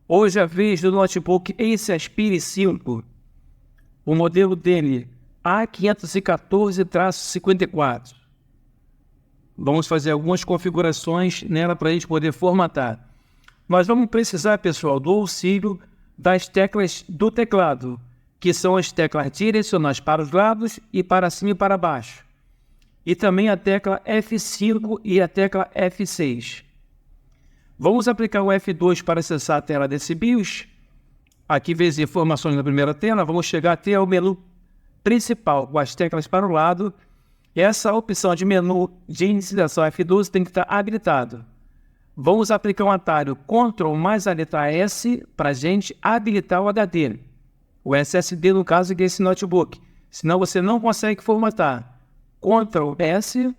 Hoje a vez do notebook Ace Aspire 5, o modelo dele A514-54. Vamos fazer algumas configurações nela para a gente poder formatar. Nós vamos precisar, pessoal, do auxílio das teclas do teclado, que são as teclas direcionais para os lados e para cima e para baixo. E também a tecla F5 e a tecla F6. Vamos aplicar o F2 para acessar a tela desse BIOS. Aqui vê as informações na primeira tela. Vamos chegar até o menu principal com as teclas para o lado. Essa opção de menu de inicialização F12 tem que estar habilitado. Vamos aplicar um atalho Ctrl mais a letra S para a gente habilitar o HD. O SSD, no caso, que é esse notebook. Senão você não consegue formatar. Ctrl S,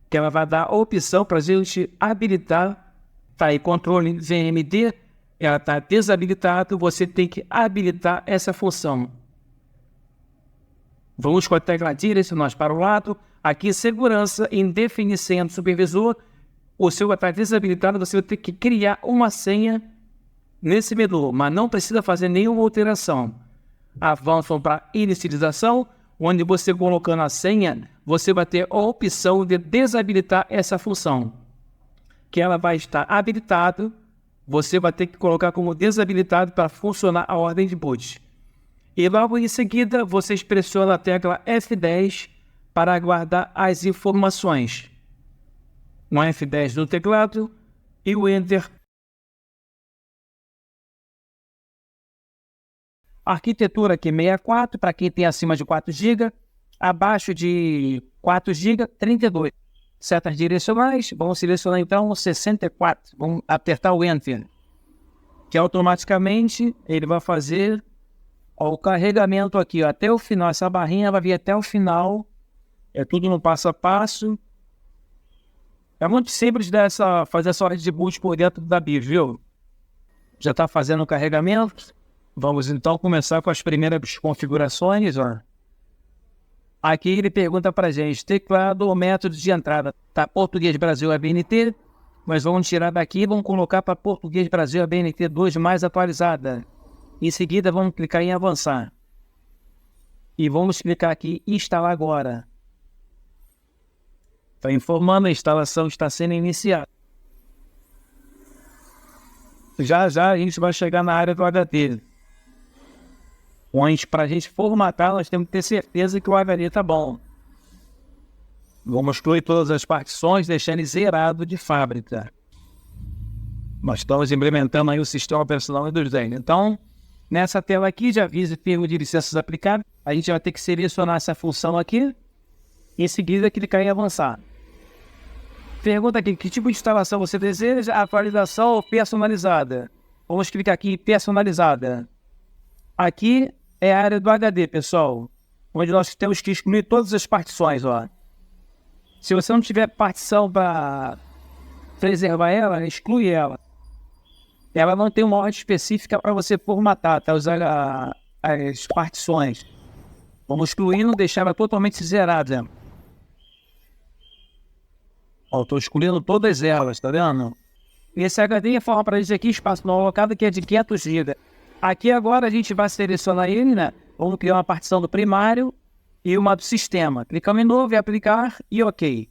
que ela vai dar a opção para a gente habilitar. Tá aí, Ctrl VMD, ela está desabilitada, você tem que habilitar essa função. Vamos com a tecla direcionais para o lado. Aqui, segurança em definição do supervisor. O seu vai estar desabilitado, você vai ter que criar uma senha nesse menu, mas não precisa fazer nenhuma alteração. Avançam para inicialização, onde você colocando a senha, você vai ter a opção de desabilitar essa função, que ela vai estar habilitada, você vai ter que colocar como desabilitado para funcionar a ordem de boot. E logo em seguida, vocês pressionam a tecla F10 para aguardar as informações. Um F10 no teclado e o Enter. Arquitetura aqui 64, para quem tem acima de 4 GB, abaixo de 4 GB, 32. Setas direcionais, vamos selecionar então 64, vamos apertar o Enter, que automaticamente ele vai fazer o carregamento aqui, ó, até o final. Essa barrinha vai vir até o final, é tudo no passo a passo. É muito simples fazer essa ordem de boot por dentro da BIOS, viu? Já está fazendo o carregamento. Vamos então começar com as primeiras configurações, ó. Aqui ele pergunta para a gente, teclado ou método de entrada. Tá, Português Brasil ABNT, mas vamos tirar daqui e vamos colocar para Português Brasil ABNT 2 mais atualizada. Em seguida vamos clicar em avançar. E vamos clicar aqui em instalar agora. Está informando, a instalação está sendo iniciada. Já já a gente vai chegar na área do HD. Onde, para a gente formatar, nós temos que ter certeza que o HD está bom. Vamos excluir todas as partições, deixando ele zerado de fábrica. Nós estamos implementando aí o sistema operacional Windows 10. Então, nessa tela aqui de aviso e termo de licenças aplicadas, a gente vai ter que selecionar essa função aqui. Em seguida, clicar em avançar. Pergunta aqui, que tipo de instalação você deseja? Atualização ou personalizada? Vamos clicar aqui em personalizada. Aqui é a área do HD, pessoal, onde nós temos que excluir todas as partições, ó. Se você não tiver partição para preservar ela, exclui ela. Ela não tem uma ordem específica para você formatar, tá? Usar as partições. Vamos excluindo, deixar ela totalmente zerada. Ó, estou excluindo todas elas, tá vendo? Esse HD informa para a gente aqui espaço não alocado, que é de 500 GB. Aqui agora a gente vai selecionar ele, né? Vamos criar uma partição do primário e uma do sistema. Clicamos em novo e aplicar e OK.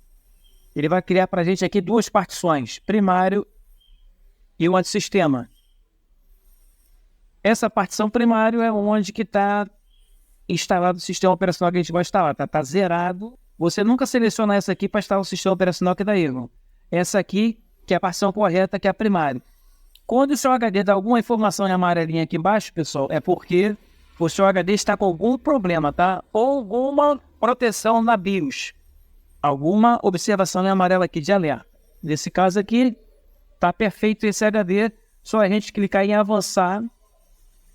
Ele vai criar para a gente aqui duas partições, primário e uma do sistema. Essa partição primário é onde que está instalado o sistema operacional que a gente vai instalar. Tá zerado. Você nunca seleciona essa aqui para instalar o sistema operacional que dá erro. Essa aqui, que é a partição correta, que é a primária. Quando o seu HD dá alguma informação em amarelinha aqui embaixo, pessoal, é porque o seu HD está com algum problema, tá? Ou alguma proteção na BIOS. Alguma observação em amarelo aqui de alerta. Nesse caso aqui, tá perfeito esse HD. Só a gente clicar em avançar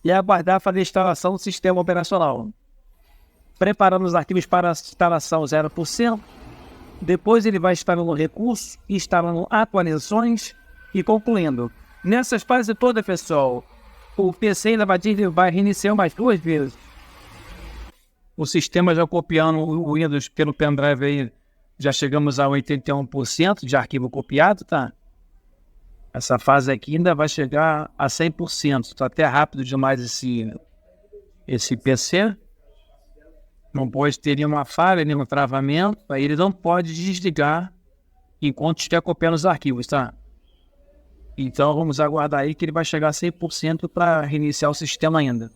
e aguardar fazer a instalação do sistema operacional. Preparando os arquivos para a instalação 0%. Depois ele vai instalando recursos, instalando atualizações e concluindo. Nessas fases todas, pessoal, o PC ainda vai reiniciar mais 2 vezes. O sistema já copiando o Windows pelo pendrive aí, já chegamos a 81% de arquivo copiado, tá? Essa fase aqui ainda vai chegar a 100%. Está até rápido demais esse PC. Não pode ter nenhuma falha, nenhum travamento. Aí ele não pode desligar enquanto estiver copiando os arquivos, tá? Então vamos aguardar aí que ele vai chegar a 100% para reiniciar o sistema ainda.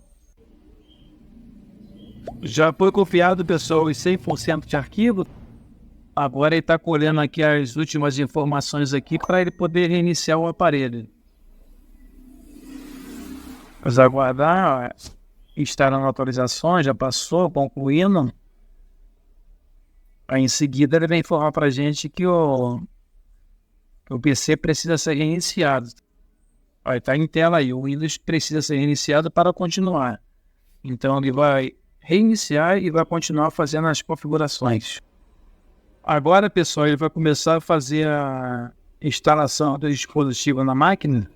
Já foi copiado, pessoal, os 100% de arquivo. Agora ele está colhendo aqui as últimas informações aqui para ele poder reiniciar o aparelho. Vamos aguardar, ó, instalando atualizações, já passou, concluindo. Aí em seguida ele vai informar para a gente que o PC precisa ser reiniciado. Aí está em tela aí, o Windows precisa ser reiniciado para continuar. Então ele vai reiniciar e vai continuar fazendo as configurações. Agora, pessoal, ele vai começar a fazer a instalação do dispositivo na máquina.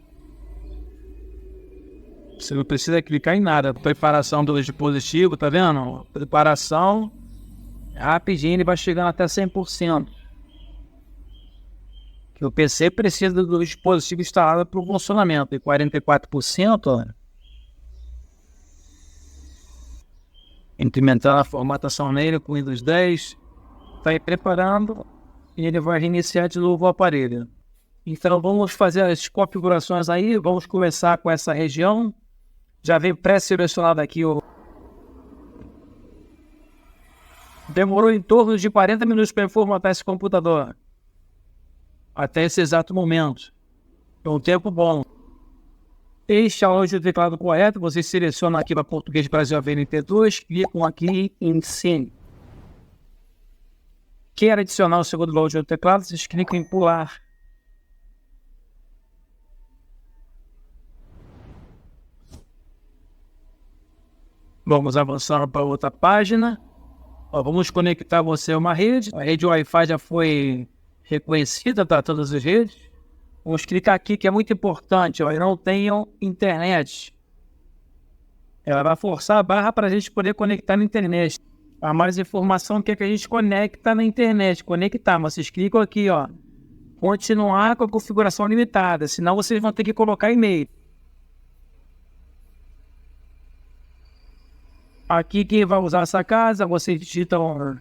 Você não precisa clicar em nada. Preparação do dispositivo, tá vendo? Preparação, rapidinho ele vai chegando até 100%. Que o PC precisa do dispositivo instalado para o funcionamento. E 44%, ó, implementando a formatação nele com Windows 10. Está aí preparando e ele vai reiniciar de novo o aparelho. Então vamos fazer as configurações aí. Vamos começar com essa região. Já vem pré-selecionado aqui o... Demorou em torno de 40 minutos para formatar esse computador. Até esse exato momento. É um tempo bom. Este é o teclado correto. Vocês selecionam aqui para Português Brasil AVNT2. Clicam aqui em Sim. Quer adicionar o segundo load do teclado, vocês clicam em pular. Vamos avançar para outra página. Ó, vamos conectar você a uma rede. A rede Wi-Fi já foi reconhecida, tá? Todas as redes. Vamos clicar aqui que é muito importante. Ó, não tenham internet. Ela vai forçar a barra para a gente poder conectar na internet. A mais informação que a gente conecta na internet. Conectar, vocês clicam aqui, ó. Continuar com a configuração limitada. Senão vocês vão ter que colocar e-mail. Aqui quem vai usar essa casa, vocês digitam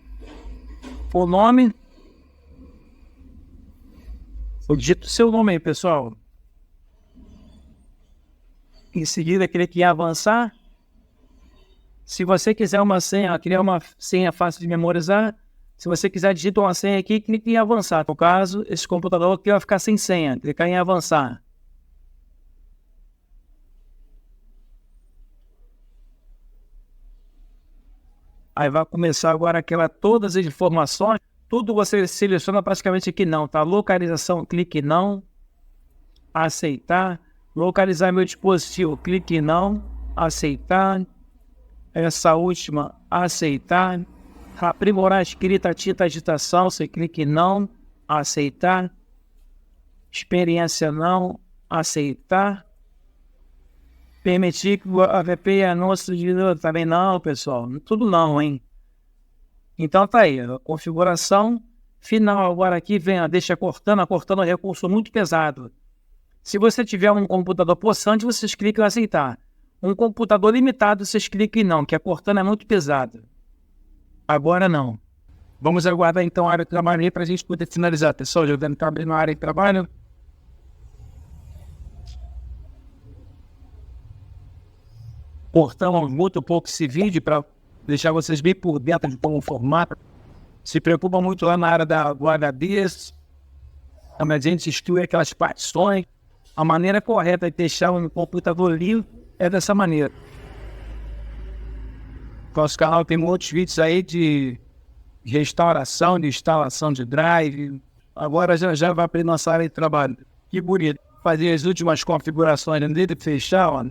o nome. Eu digito o seu nome aí, pessoal. Em seguida, clique em avançar. Se você quiser uma senha, criar uma senha fácil de memorizar, se você quiser digitar uma senha aqui, clique em avançar. No caso, esse computador aqui vai ficar sem senha. Clicar em avançar. Aí vai começar agora todas as informações. Tudo você seleciona praticamente aqui não, tá? Localização, clique em não. Aceitar. Localizar meu dispositivo, clique em não. Aceitar. Essa última, aceitar. Aprimorar a escrita, tinta, digitação, você clica em não, aceitar. Experiência não, aceitar. Permitir que o app anúncio de também não, pessoal. Tudo não, hein? Então tá aí, a configuração final agora aqui vem, ó, deixa cortando é um recurso muito pesado. Se você tiver um computador possante, vocês clicam em aceitar. Um computador limitado, vocês clicam em não, que a Cortana é muito pesada. Agora não. Vamos aguardar então a área de trabalho aí para a gente poder finalizar. Pessoal, já deve estar abrindo a área de trabalho. Cortamos muito pouco esse vídeo para deixar vocês bem por dentro de como formato. Se preocupa muito lá na área do HDs. A gente exclui aquelas partições. A maneira correta de deixar um computador livre é dessa maneira. Nosso canal tem muitos vídeos aí de restauração, de instalação de drive. Agora já vai abrir nossa área de trabalho. Que bonito. Fazer as últimas configurações dele, fechar, ó.